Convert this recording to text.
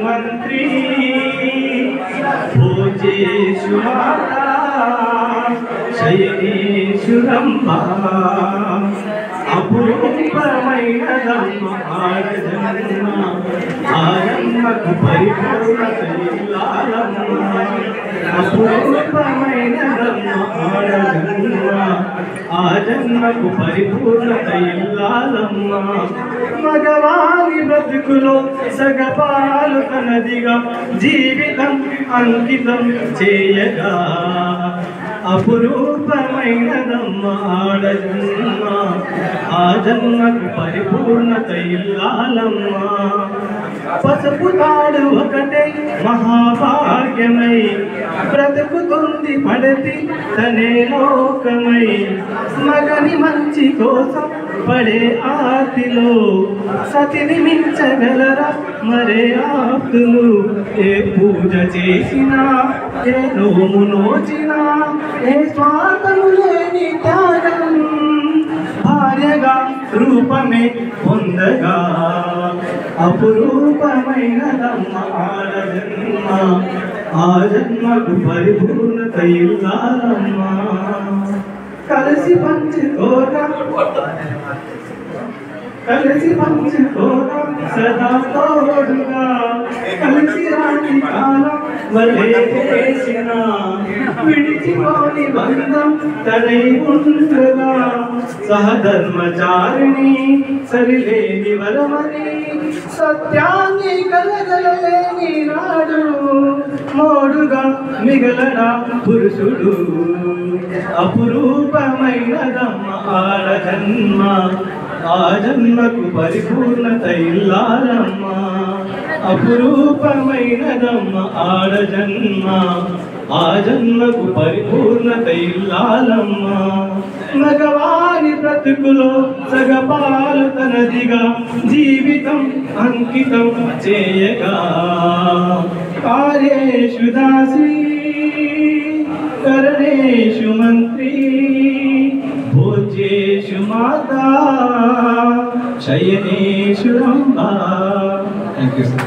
मंत्री भोजेषु माता शयनेषु रम्भा అపురూపమైనదమ్మ ఆడజన్మ ఆయమ్మకు పరిపూర్ణత ఇల్లాలమ్మ అపురూపమైనదమ్మ ఆడజన్మ ఆ జన్మకు పరిపూర్ణత ఇల్లాలమ్మ మగవాని బ్రతుకులో సగపాలు తనదిగా జీవితం అంకితం చేయగా అపురూపమైనదమ్మ ఆడజన్మ ఆ జన్మకు పరిపూర్ణత ఇల్లాలమ్మ పసుపు తాడు ఒకటే మహాభాగ్యమై బ్రతుకుతుంది పడతి తనే లోకమై మగని మంచి కోసం పడే ఆర్తిలో సతిని మించగలరా మరే ఆప్తులు ఏ పూజ చేసినా ఏ నోము నోచినా ఏ స్వార్థము లేని త్యాగం భార్యగా రూపమే పొందగా అపురూపమైనదమ్మ ఆడజన్మ ఆ జన్మకు పరిపూర్ణత ఇల్లాలమ్మ కలిసి పంచుకోగా సదా తోడుగా కలిసి రాని కాలం వలే చేసిన విడిచిపోని బంధం తనై ఉండగా సహధర్మచారిణి సరిలేని వరమని సత్యాన్ని కలగలలేని నాడు మోడుగా మిగలడా పురుషుడు అపురూపమైనదమ్మ ఆడజన్మ ఆ జన్మకు పరిపూర్ణత ఇల్లాలమ్మ అపురూపమైనదమ్మ ఆడజన్మ ఆ జన్మకు పరిపూర్ణత ఇల్లాలమ్మ మగవాని బ్రతుకులో సగపాలు తనదిగా జీవితం అంకితం చేయగా కార్యేషు దాసి కరణేషు మంత్రి భోజ్యేషు మాతా శయనేషు రంభా. Thank you sir.